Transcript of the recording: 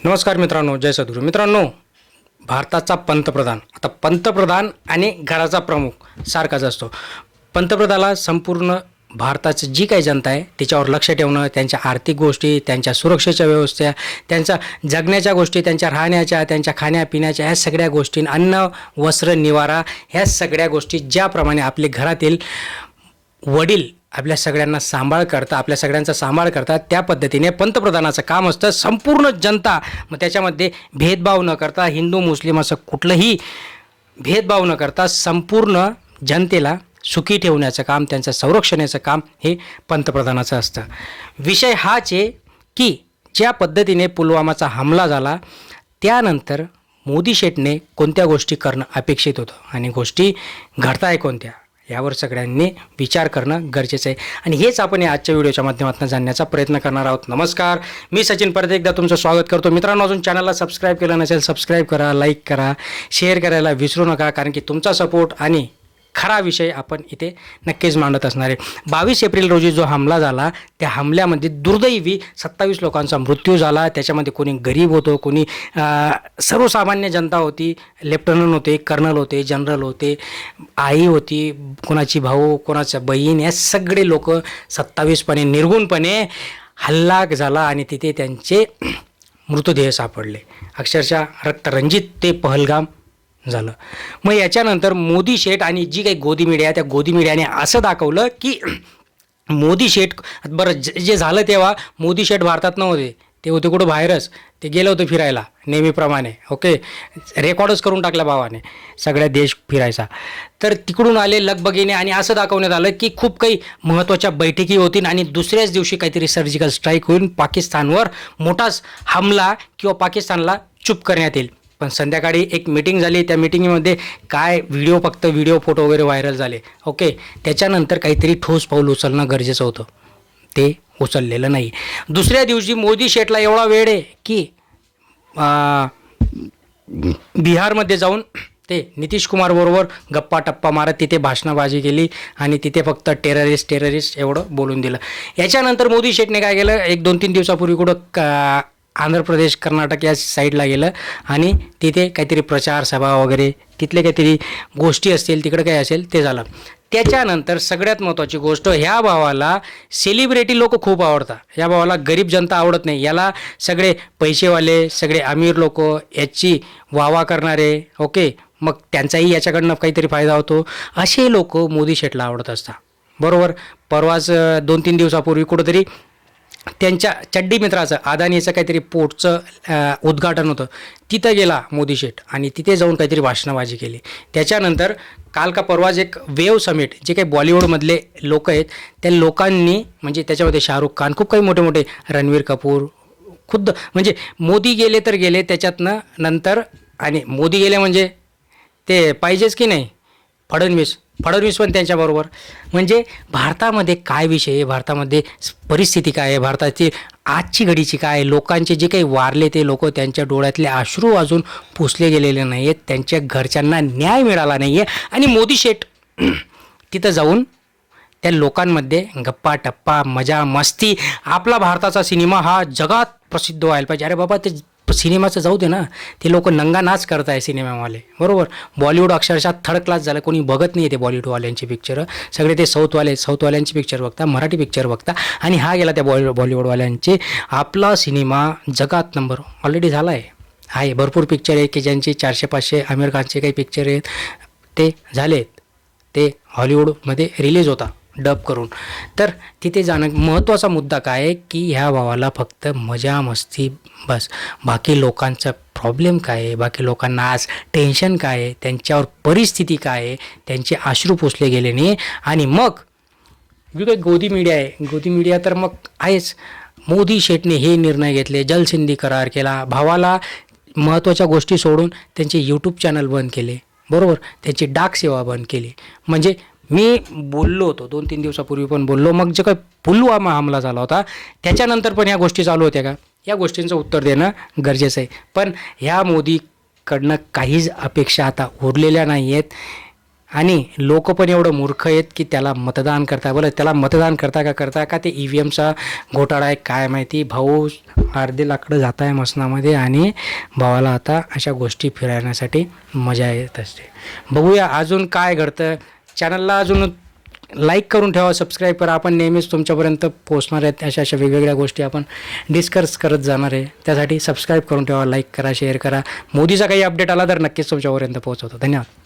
नमस्कार मित्रांनो, जय सद्गुरू. मित्रांनो, भारताचा पंतप्रधान, आता पंतप्रधान आणि घराचा प्रमुख सारखाच असतो. पंतप्रधानाला संपूर्ण भारताची जी काही जनता आहे त्याच्यावर लक्ष ठेवणं, त्यांच्या आर्थिक गोष्टी, त्यांच्या सुरक्षेच्या व्यवस्था, त्यांच्या जगण्याच्या गोष्टी, त्यांच्या राहण्याच्या, त्यांच्या खाण्यापिण्याच्या, ह्या सगळ्या गोष्टी, अन्न वस्त्र निवारा, ह्या सगळ्या गोष्टी ज्याप्रमाणे आपले घरातील वडील आपल्या सगळ्यांना सांभाळ करतात, आपल्या सगळ्यांचा सांभाळ करतात, त्या पद्धतीने पंतप्रधानाचं काम असतं. संपूर्ण जनता, मग त्याच्यामध्ये भेदभाव न करता, हिंदू मुस्लिम असं कुठलंही भेदभाव न करता संपूर्ण जनतेला सुखी ठेवण्याचं काम, त्यांचं संरक्षणाचं काम हे पंतप्रधानाचं असतं. विषय हाच आहे की ज्या पद्धतीने पुलवामाचा हमला झाला त्यानंतर मोदी शेठने कोणत्या गोष्टी करणं अपेक्षित होतं आणि गोष्टी घडताय कोणत्या, यावर सगळ्यांनी विचार करणं गरजेचं आहे. आणि हेच आपण या आजच्या व्हिडिओच्या माध्यमातून जाणण्याचा प्रयत्न करणार आहोत. नमस्कार, मी सचिन परत एकदा तुमचं स्वागत करतो. मित्रांनो, अजून चॅनलला सबस्क्राईब केलं नसेल, सबस्क्राईब करा, लाईक करा, शेअर करायला विसरू नका, कारण की तुमचा सपोर्ट आणि खरा विषय आपण इथे नक्कीच मांडत असणार आहे. 22 एप्रिल रोजी जो हमला झाला, त्या हमल्यामध्ये दुर्दैवी 27 लोकांचा मृत्यू झाला. त्याच्यामध्ये कोणी गरीब होतो, कोणी सर्वसामान्य जनता होती, लेफ्टनंट होते, कर्नल होते, जनरल होते, आई होती, कोणाची भाऊ, कोणाचं बहीण, या सगळे लोक 27पणे निर्गुणपणे हल्ला झाला आणि तिथे त्यांचे मृतदेह सापडले. अक्षरशः रक्तरंजित ते पहलगाम झालं. मग याच्यानंतर मोदी शेठ आणि जी काही गोदी मीडिया, त्या गोदी मीडियाने असं दाखवलं की मोदी शेठ, बरं जे झालं तेव्हा मोदी शेठ भारतात नव्हते, ते होते कुठं बाहेरच, ते गेलं होतं फिरायला नेहमीप्रमाणे. ओके, रेकॉर्डच करून टाकला भावाने सगळ्या देश फिरायचा. तर तिकडून आले लगबगीने आणि असं दाखवण्यात आलं की खूप काही महत्त्वाच्या बैठकी होतील आणि दुसऱ्याच दिवशी काहीतरी सर्जिकल स्ट्राईक होऊन पाकिस्तानवर मोठाच हमला किंवा पाकिस्तानला चूप करण्यात येईल. पण संध्याकाळी एक मीटिंग झाली, त्या मीटिंगमध्ये काय फक्त व्हिडिओ फोटो वगैरे व्हायरल झाले. ओके, त्याच्यानंतर काहीतरी ठोस पाऊल उचलणं गरजेचं होतं, ते उचललेलं नाही. दुसऱ्या दिवशी मोदी शेठला एवढा वेळ आहे की बिहारमध्ये जाऊन ते नितीश कुमारबरोबर गप्पा टप्पा मारत तिथे भाषणबाजी केली आणि तिथे फक्त टेररिस्ट एवढं बोलून दिलं. याच्यानंतर मोदी शेठने काय केलं, 1-2-3 दिवसापूर्वी कुठं आंध्र प्रदेश, कर्नाटक या साईडला गेलं आणि तिथे काहीतरी प्रचार सभा वगैरे, तिथले काहीतरी गोष्टी असतील, तिकडे काय असेल ते झालं. त्याच्यानंतर सगळ्यात महत्त्वाची गोष्ट, ह्या भावाला सेलिब्रिटी लोक खूप आवडतात, ह्या भावाला गरीब जनता आवडत नाही. याला सगळे पैसेवाले, सगळे अमीर लोक, याची वावा करणारे, ओके, मग त्यांचाही याच्याकडनं काहीतरी फायदा होतो, असे लोक मोदी शेठला आवडत असतात. बरोबर, परवाच 2-3 दिवसापूर्वी कुठंतरी त्यांच्या चड्डी मित्राचं, अदानीचं काहीतरी पोर्टचं उद्घाटन होतं, तिथं गेला मोदी शेठ आणि तिथे जाऊन काहीतरी भाषणबाजी केली. त्याच्यानंतर काल का परवाच एक वेव समिट, जे काही बॉलिवूडमधले लोक आहेत त्या लोकांनी, म्हणजे त्याच्यामध्ये शाहरुख खान, खूप काही मोठे मोठे, रणवीर कपूर, खुद्द म्हणजे मोदी गेले तर गेले त्याच्यातनं नंतर, आणि मोदी गेले म्हणजे ते पाहिजेच की नाही, फडणवीस पण त्यांच्याबरोबर. म्हणजे भारतामध्ये काय विषय आहे, भारतामध्ये परिस्थिती काय आहे, भारताची आजची घडीची काय आहे, लोकांचे जे काही वारले ते लोक, त्यांच्या डोळ्यातले अश्रू अजून पुसले गेलेले नाही आहेत, त्यांच्या घरच्यांना न्याय मिळाला नाही आहे आणि मोदी शेठ तिथं जाऊन त्या लोकांमध्ये गप्पा टप्पा, मजा मस्ती, आपला भारताचा सिनेमा हा जगात प्रसिद्ध व्हायला पाहिजे. अरे बाबा, ते सिनेमाचं जाऊ दे ना, ते लोक नंगा नाच करत आहे सिनेमावाले. बरोबर, बॉलिवूड अक्षरशः थर्ड क्लास झालं, कोणी बघत नाही ते बॉलिवूडवाल्यांची पिक्चरं, सगळे ते साऊथवाल्यांची पिक्चर बघता, मराठी पिक्चर बघता. आणि हा गेला त्या बॉलिवूडवाल्यांचे, आपला सिनेमा जगात नंबर ऑलरेडी झाला आहे. भरपूर पिक्चर आहे की ज्यांचे 400-500 आमिर खानचे काही पिक्चर आहेत ते झालेत, ते हॉलिवूडमध्ये रिलीज होता डब करून. तर तिथे जाणं महत्त्वाचा मुद्दा काय आहे की ह्या भावाला फक्त मजा मस्ती बस, बाकी लोकांचा प्रॉब्लेम काय आहे, बाकी लोकांना आज टेन्शन काय आहे, त्यांच्यावर परिस्थिती काय आहे, त्यांचे अश्रू पुसले गेले नाही. आणि मग गोदी मीडिया आहे, गोदी मीडिया तर मग आहेच. मोदी शेठने हे निर्णय घेतले, जलसिंधी करार केला, भावाला महत्त्वाच्या गोष्टी सोडून त्यांचे यूट्यूब चॅनल बंद केले. बरोबर, त्यांची डाक सेवा बंद केली. म्हणजे मी बोललो होतो 2-3 दिवसापूर्वी पण बोललो, मग जे काही पुलवामा हमला झाला होता त्याच्यानंतर पण ह्या गोष्टी चालू होत्या का, या गोष्टींचं उत्तर देणं गरजेचं आहे. पण ह्या मोदीकडनं काहीच अपेक्षा आता उरलेल्या नाही आहेत. आणि लोक पण एवढं मूर्ख आहेत की त्याला मतदान करता. बरं त्याला मतदान करता का ते EVMचा घोटाळा आहे काय माहिती. भाऊ अर्धे लाकडं जात आहे मसनामध्ये आणि भावाला आता अशा गोष्टी फिरवण्यासाठी मजा येत असते. बघूया अजून काय घडतं. चॅनलला अजून लाईक करून ठेवा, सबस्क्राईब करा. आपण नेहमीच तुमच्यापर्यंत पोहोचणार आहेत. अशा वेगवेगळ्या गोष्टी आपण डिस्कस करत जाणार आहे. त्यासाठी सबस्क्राईब करून ठेवा, लाईक करा, शेअर करा. मोदीचा काही अपडेट आला तर नक्कीच तुमच्यापर्यंत पोहोचवतो. धन्यवाद.